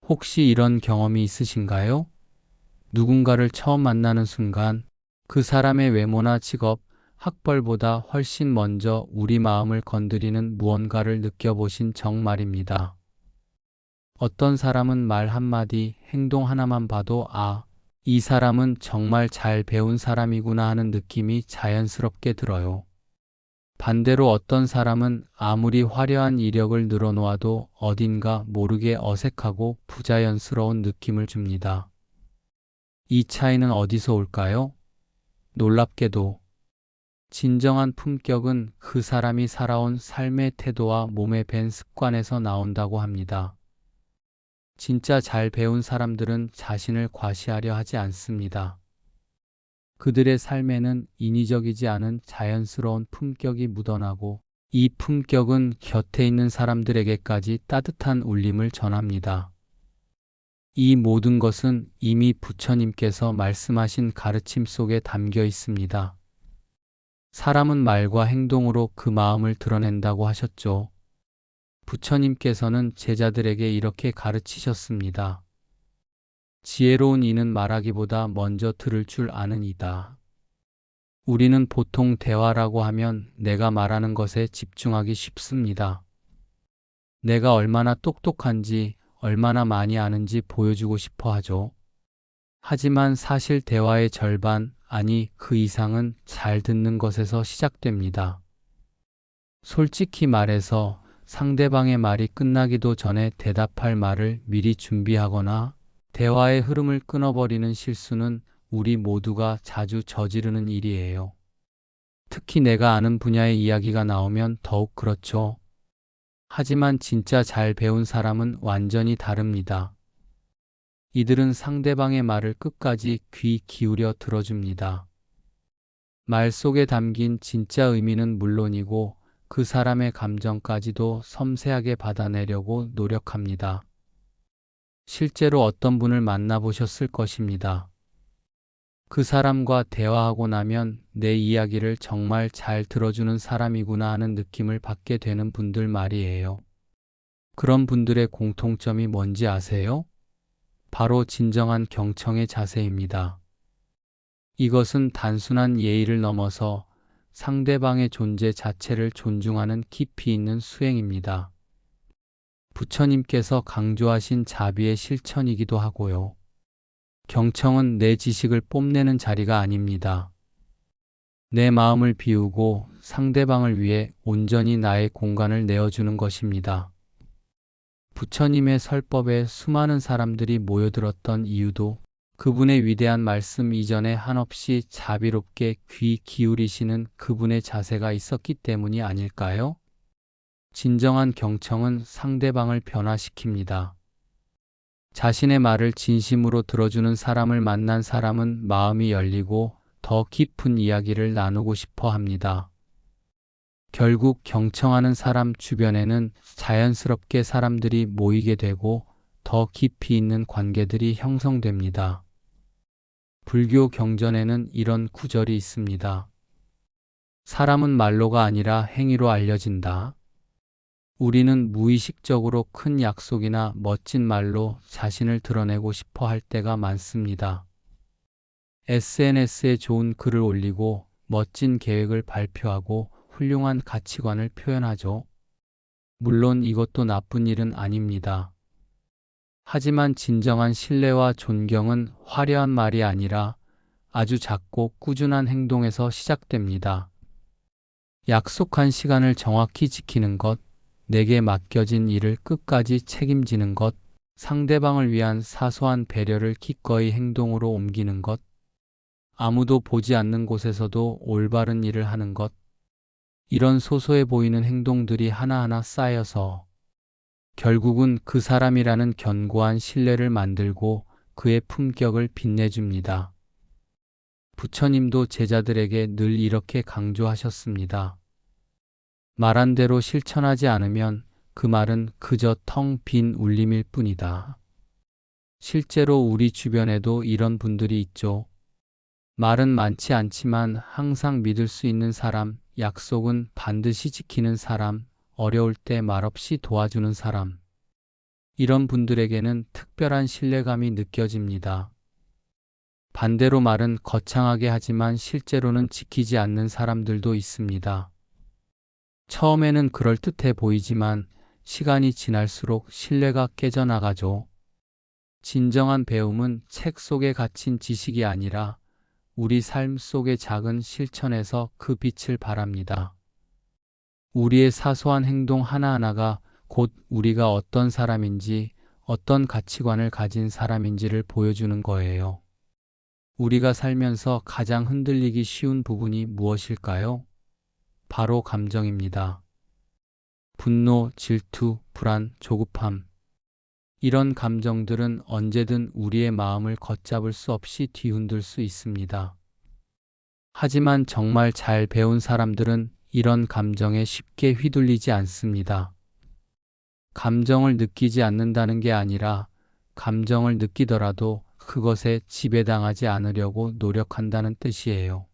혹시 이런 경험이 있으신가요? 누군가를 처음 만나는 순간 그 사람의 외모나 직업, 학벌보다 훨씬 먼저 우리 마음을 건드리는 무언가를 느껴보신 적 말입니다. 어떤 사람은 말 한마디, 행동 하나만 봐도 이 사람은 정말 잘 배운 사람이구나 하는 느낌이 자연스럽게 들어요. 반대로 어떤 사람은 아무리 화려한 이력을 늘어놓아도 어딘가 모르게 어색하고 부자연스러운 느낌을 줍니다. 이 차이는 어디서 올까요? 놀랍게도 진정한 품격은 그 사람이 살아온 삶의 태도와 몸에 밴 습관에서 나온다고 합니다. 진짜 잘 배운 사람들은 자신을 과시하려 하지 않습니다. 그들의 삶에는 인위적이지 않은 자연스러운 품격이 묻어나고 이 품격은 곁에 있는 사람들에게까지 따뜻한 울림을 전합니다. 이 모든 것은 이미 부처님께서 말씀하신 가르침 속에 담겨 있습니다. 사람은 말과 행동으로 그 마음을 드러낸다고 하셨죠. 부처님께서는 제자들에게 이렇게 가르치셨습니다. 지혜로운 이는 말하기보다 먼저 들을 줄 아는 이다. 우리는 보통 대화라고 하면 내가 말하는 것에 집중하기 쉽습니다. 내가 얼마나 똑똑한지, 얼마나 많이 아는지 보여주고 싶어 하죠. 하지만 사실 대화의 절반, 아니 그 이상은 잘 듣는 것에서 시작됩니다. 솔직히 말해서 상대방의 말이 끝나기도 전에 대답할 말을 미리 준비하거나 대화의 흐름을 끊어버리는 실수는 우리 모두가 자주 저지르는 일이에요. 특히 내가 아는 분야의 이야기가 나오면 더욱 그렇죠. 하지만 진짜 잘 배운 사람은 완전히 다릅니다. 이들은 상대방의 말을 끝까지 귀 기울여 들어줍니다. 말 속에 담긴 진짜 의미는 물론이고 그 사람의 감정까지도 섬세하게 받아내려고 노력합니다. 실제로 어떤 분을 만나보셨을 것입니다. 그 사람과 대화하고 나면 내 이야기를 정말 잘 들어주는 사람이구나 하는 느낌을 받게 되는 분들 말이에요. 그런 분들의 공통점이 뭔지 아세요? 바로 진정한 경청의 자세입니다. 이것은 단순한 예의를 넘어서 상대방의 존재 자체를 존중하는 깊이 있는 수행입니다. 부처님께서 강조하신 자비의 실천이기도 하고요. 경청은 내 지식을 뽐내는 자리가 아닙니다. 내 마음을 비우고 상대방을 위해 온전히 나의 공간을 내어주는 것입니다. 부처님의 설법에 수많은 사람들이 모여들었던 이유도 그분의 위대한 말씀 이전에 한없이 자비롭게 귀 기울이시는 그분의 자세가 있었기 때문이 아닐까요? 진정한 경청은 상대방을 변화시킵니다. 자신의 말을 진심으로 들어주는 사람을 만난 사람은 마음이 열리고 더 깊은 이야기를 나누고 싶어 합니다. 결국 경청하는 사람 주변에는 자연스럽게 사람들이 모이게 되고 더 깊이 있는 관계들이 형성됩니다. 불교 경전에는 이런 구절이 있습니다. 사람은 말로가 아니라 행위로 알려진다. 우리는 무의식적으로 큰 약속이나 멋진 말로 자신을 드러내고 싶어 할 때가 많습니다. SNS에 좋은 글을 올리고 멋진 계획을 발표하고 훌륭한 가치관을 표현하죠. 물론 이것도 나쁜 일은 아닙니다. 하지만 진정한 신뢰와 존경은 화려한 말이 아니라 아주 작고 꾸준한 행동에서 시작됩니다. 약속한 시간을 정확히 지키는 것, 내게 맡겨진 일을 끝까지 책임지는 것, 상대방을 위한 사소한 배려를 기꺼이 행동으로 옮기는 것, 아무도 보지 않는 곳에서도 올바른 일을 하는 것, 이런 소소해 보이는 행동들이 하나하나 쌓여서 결국은 그 사람이라는 견고한 신뢰를 만들고 그의 품격을 빛내줍니다. 부처님도 제자들에게 늘 이렇게 강조하셨습니다. 말한 대로 실천하지 않으면 그 말은 그저 텅 빈 울림일 뿐이다. 실제로 우리 주변에도 이런 분들이 있죠. 말은 많지 않지만 항상 믿을 수 있는 사람, 약속은 반드시 지키는 사람, 어려울 때 말없이 도와주는 사람. 이런 분들에게는 특별한 신뢰감이 느껴집니다. 반대로 말은 거창하게 하지만 실제로는 지키지 않는 사람들도 있습니다. 처음에는 그럴듯해 보이지만 시간이 지날수록 신뢰가 깨져나가죠. 진정한 배움은 책 속에 갇힌 지식이 아니라 우리 삶 속의 작은 실천에서 그 빛을 발합니다. 우리의 사소한 행동 하나하나가 곧 우리가 어떤 사람인지, 어떤 가치관을 가진 사람인지를 보여주는 거예요. 우리가 살면서 가장 흔들리기 쉬운 부분이 무엇일까요? 바로 감정입니다. 분노, 질투, 불안, 조급함. 이런 감정들은 언제든 우리의 마음을 걷잡을 수 없이 뒤흔들 수 있습니다. 하지만 정말 잘 배운 사람들은 이런 감정에 쉽게 휘둘리지 않습니다. 감정을 느끼지 않는다는 게 아니라 감정을 느끼더라도 그것에 지배당하지 않으려고 노력한다는 뜻이에요.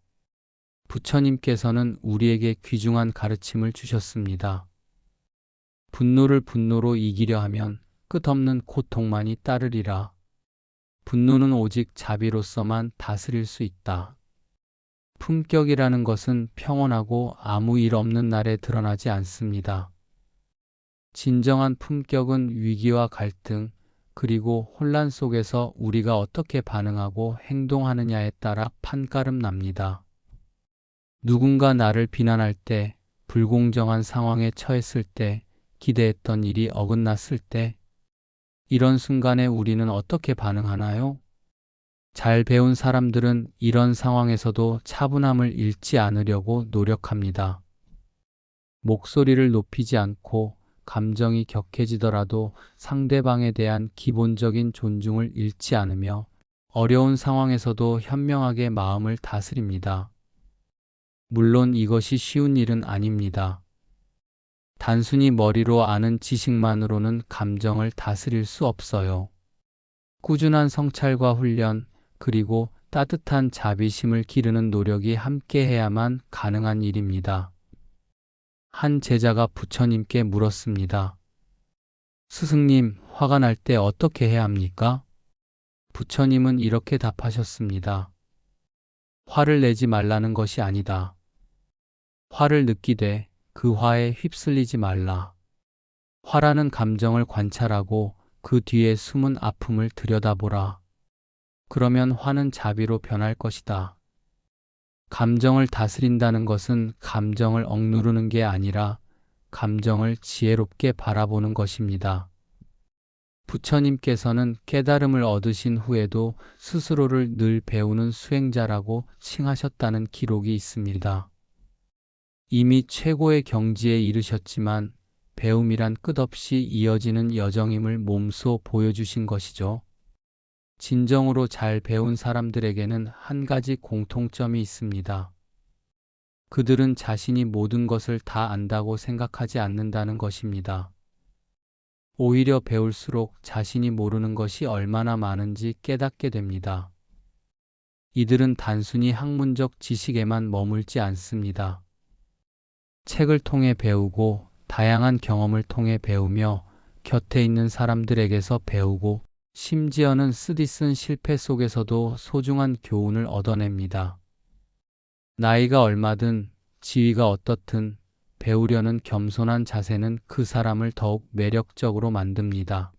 부처님께서는 우리에게 귀중한 가르침을 주셨습니다. 분노를 분노로 이기려 하면 끝없는 고통만이 따르리라. 분노는 오직 자비로서만 다스릴 수 있다. 품격이라는 것은 평온하고 아무 일 없는 날에 드러나지 않습니다. 진정한 품격은 위기와 갈등, 그리고 혼란 속에서 우리가 어떻게 반응하고 행동하느냐에 따라 판가름 납니다. 누군가 나를 비난할 때, 불공정한 상황에 처했을 때, 기대했던 일이 어긋났을 때, 이런 순간에 우리는 어떻게 반응하나요? 잘 배운 사람들은 이런 상황에서도 차분함을 잃지 않으려고 노력합니다. 목소리를 높이지 않고 감정이 격해지더라도 상대방에 대한 기본적인 존중을 잃지 않으며 어려운 상황에서도 현명하게 마음을 다스립니다. 물론 이것이 쉬운 일은 아닙니다. 단순히 머리로 아는 지식만으로는 감정을 다스릴 수 없어요. 꾸준한 성찰과 훈련, 그리고 따뜻한 자비심을 기르는 노력이 함께해야만 가능한 일입니다. 한 제자가 부처님께 물었습니다. 스승님, 화가 날 때 어떻게 해야 합니까? 부처님은 이렇게 답하셨습니다. 화를 내지 말라는 것이 아니다. 화를 느끼되 그 화에 휩쓸리지 말라. 화라는 감정을 관찰하고 그 뒤에 숨은 아픔을 들여다보라. 그러면 화는 자비로 변할 것이다. 감정을 다스린다는 것은 감정을 억누르는 게 아니라 감정을 지혜롭게 바라보는 것입니다. 부처님께서는 깨달음을 얻으신 후에도 스스로를 늘 배우는 수행자라고 칭하셨다는 기록이 있습니다. 이미 최고의 경지에 이르셨지만 배움이란 끝없이 이어지는 여정임을 몸소 보여주신 것이죠. 진정으로 잘 배운 사람들에게는 한 가지 공통점이 있습니다. 그들은 자신이 모든 것을 다 안다고 생각하지 않는다는 것입니다. 오히려 배울수록 자신이 모르는 것이 얼마나 많은지 깨닫게 됩니다. 이들은 단순히 학문적 지식에만 머물지 않습니다. 책을 통해 배우고 다양한 경험을 통해 배우며 곁에 있는 사람들에게서 배우고 심지어는 쓰디쓴 실패 속에서도 소중한 교훈을 얻어냅니다. 나이가 얼마든 지위가 어떻든 배우려는 겸손한 자세는 그 사람을 더욱 매력적으로 만듭니다.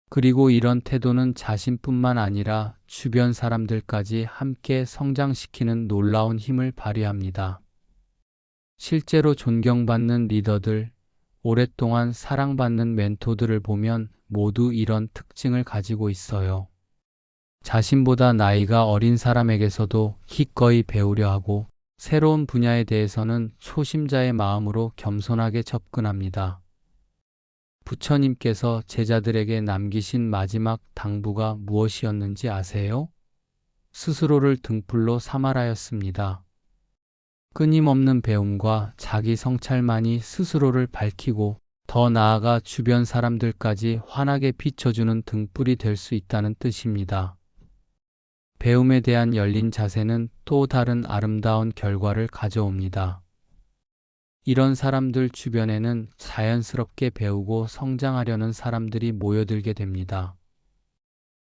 그리고 이런 태도는 자신뿐만 아니라 주변 사람들까지 함께 성장시키는 놀라운 힘을 발휘합니다. 실제로 존경받는 리더들, 오랫동안 사랑받는 멘토들을 보면 모두 이런 특징을 가지고 있어요. 자신보다 나이가 어린 사람에게서도 기꺼이 배우려 하고 새로운 분야에 대해서는 초심자의 마음으로 겸손하게 접근합니다. 부처님께서 제자들에게 남기신 마지막 당부가 무엇이었는지 아세요? 스스로를 등불로 삼아라였습니다. 끊임없는 배움과 자기 성찰만이 스스로를 밝히고 더 나아가 주변 사람들까지 환하게 비춰주는 등불이 될 수 있다는 뜻입니다. 배움에 대한 열린 자세는 또 다른 아름다운 결과를 가져옵니다. 이런 사람들 주변에는 자연스럽게 배우고 성장하려는 사람들이 모여들게 됩니다.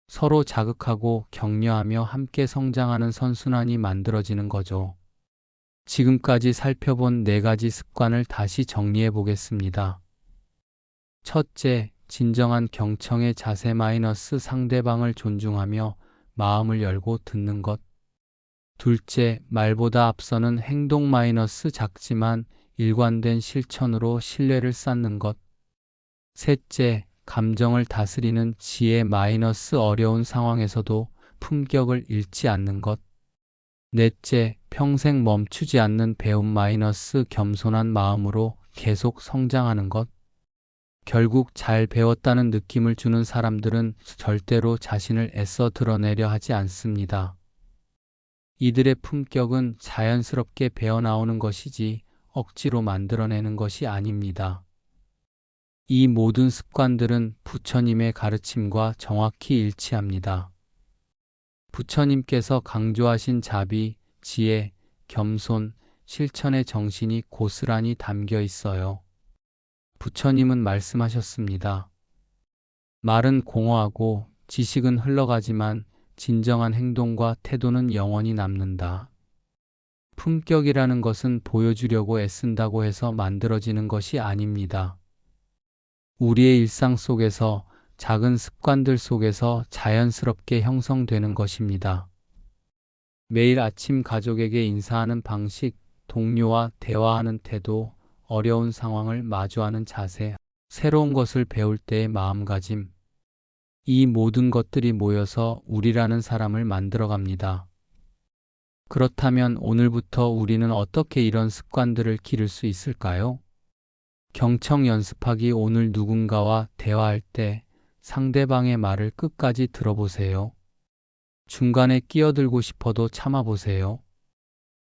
서로 자극하고 격려하며 함께 성장하는 선순환이 만들어지는 거죠. 지금까지 살펴본 4가지 습관을 다시 정리해 보겠습니다. 첫째, 진정한 경청의 자세 마이너스 상대방을 존중하며 마음을 열고 듣는 것. 둘째, 말보다 앞서는 행동 마이너스 작지만 일관된 실천으로 신뢰를 쌓는 것. 셋째, 감정을 다스리는 지혜 마이너스 어려운 상황에서도 품격을 잃지 않는 것. 넷째, 평생 멈추지 않는 배움 마이너스 겸손한 마음으로 계속 성장하는 것. 결국 잘 배웠다는 느낌을 주는 사람들은 절대로 자신을 애써 드러내려 하지 않습니다. 이들의 품격은 자연스럽게 배어나오는 것이지 억지로 만들어내는 것이 아닙니다. 이 모든 습관들은 부처님의 가르침과 정확히 일치합니다. 부처님께서 강조하신 자비, 지혜, 겸손, 실천의 정신이 고스란히 담겨 있어요. 부처님은 말씀하셨습니다. 말은 공허하고 지식은 흘러가지만 진정한 행동과 태도는 영원히 남는다. 품격이라는 것은 보여주려고 애쓴다고 해서 만들어지는 것이 아닙니다. 우리의 일상 속에서 작은 습관들 속에서 자연스럽게 형성되는 것입니다. 매일 아침 가족에게 인사하는 방식, 동료와 대화하는 태도, 어려운 상황을 마주하는 자세, 새로운 것을 배울 때의 마음가짐, 이 모든 것들이 모여서 우리라는 사람을 만들어갑니다. 그렇다면 오늘부터 우리는 어떻게 이런 습관들을 기를 수 있을까요? 경청 연습하기. 오늘 누군가와 대화할 때 상대방의 말을 끝까지 들어보세요. 중간에 끼어들고 싶어도 참아보세요.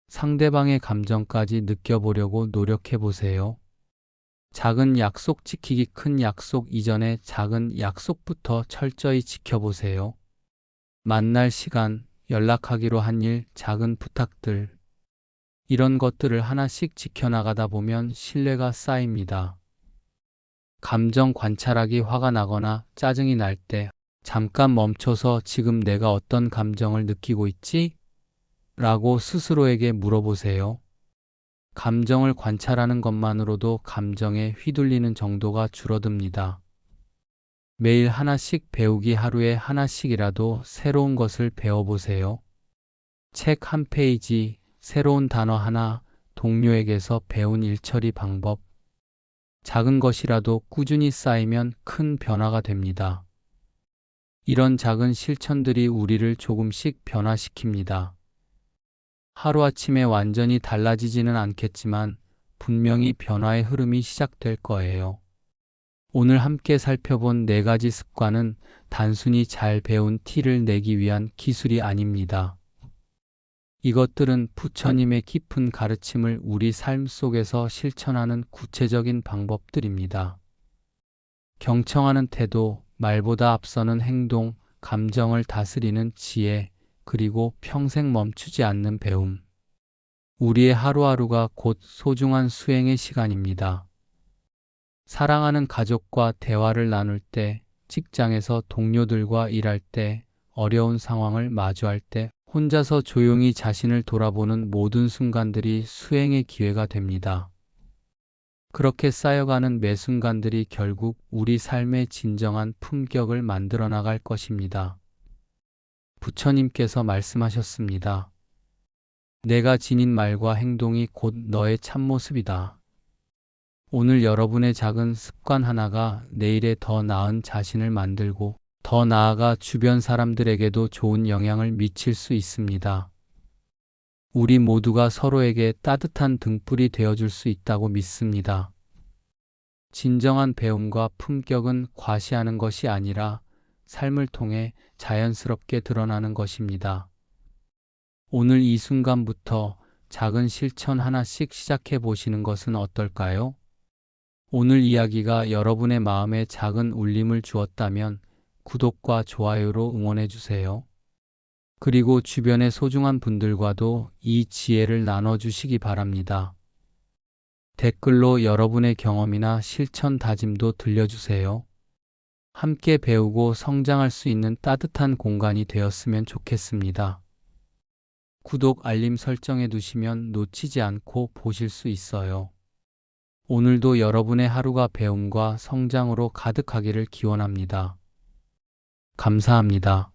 상대방의 감정까지 느껴보려고 노력해보세요. 작은 약속 지키기. 큰 약속 이전에 작은 약속부터 철저히 지켜보세요. 만날 시간, 연락하기로 한 일, 작은 부탁들. 이런 것들을 하나씩 지켜나가다 보면 신뢰가 쌓입니다. 감정 관찰하기. 화가 나거나 짜증이 날 때 잠깐 멈춰서 지금 내가 어떤 감정을 느끼고 있지? 라고 스스로에게 물어보세요. 감정을 관찰하는 것만으로도 감정에 휘둘리는 정도가 줄어듭니다. 매일 하나씩 배우기. 하루에 하나씩이라도 새로운 것을 배워보세요. 책 한 페이지, 새로운 단어 하나, 동료에게서 배운 일처리 방법. 작은 것이라도 꾸준히 쌓이면 큰 변화가 됩니다. 이런 작은 실천들이 우리를 조금씩 변화시킵니다. 하루아침에 완전히 달라지지는 않겠지만 분명히 변화의 흐름이 시작될 거예요. 오늘 함께 살펴본 4가지 습관은 단순히 잘 배운 티를 내기 위한 기술이 아닙니다. 이것들은 부처님의 깊은 가르침을 우리 삶 속에서 실천하는 구체적인 방법들입니다. 경청하는 태도, 말보다 앞서는 행동, 감정을 다스리는 지혜, 그리고 평생 멈추지 않는 배움. 우리의 하루하루가 곧 소중한 수행의 시간입니다. 사랑하는 가족과 대화를 나눌 때, 직장에서 동료들과 일할 때, 어려운 상황을 마주할 때, 혼자서 조용히 자신을 돌아보는 모든 순간들이 수행의 기회가 됩니다. 그렇게 쌓여가는 매 순간들이 결국 우리 삶의 진정한 품격을 만들어 나갈 것입니다. 부처님께서 말씀하셨습니다. 내가 지닌 말과 행동이 곧 너의 참모습이다. 오늘 여러분의 작은 습관 하나가 내일의 더 나은 자신을 만들고 더 나아가 주변 사람들에게도 좋은 영향을 미칠 수 있습니다. 우리 모두가 서로에게 따뜻한 등불이 되어줄 수 있다고 믿습니다. 진정한 배움과 품격은 과시하는 것이 아니라 삶을 통해 자연스럽게 드러나는 것입니다. 오늘 이 순간부터 작은 실천 하나씩 시작해 보시는 것은 어떨까요? 오늘 이야기가 여러분의 마음에 작은 울림을 주었다면 구독과 좋아요로 응원해 주세요. 그리고 주변의 소중한 분들과도 이 지혜를 나눠주시기 바랍니다. 댓글로 여러분의 경험이나 실천 다짐도 들려주세요. 함께 배우고 성장할 수 있는 따뜻한 공간이 되었으면 좋겠습니다. 구독, 알림 설정해 두시면 놓치지 않고 보실 수 있어요. 오늘도 여러분의 하루가 배움과 성장으로 가득하기를 기원합니다. 감사합니다.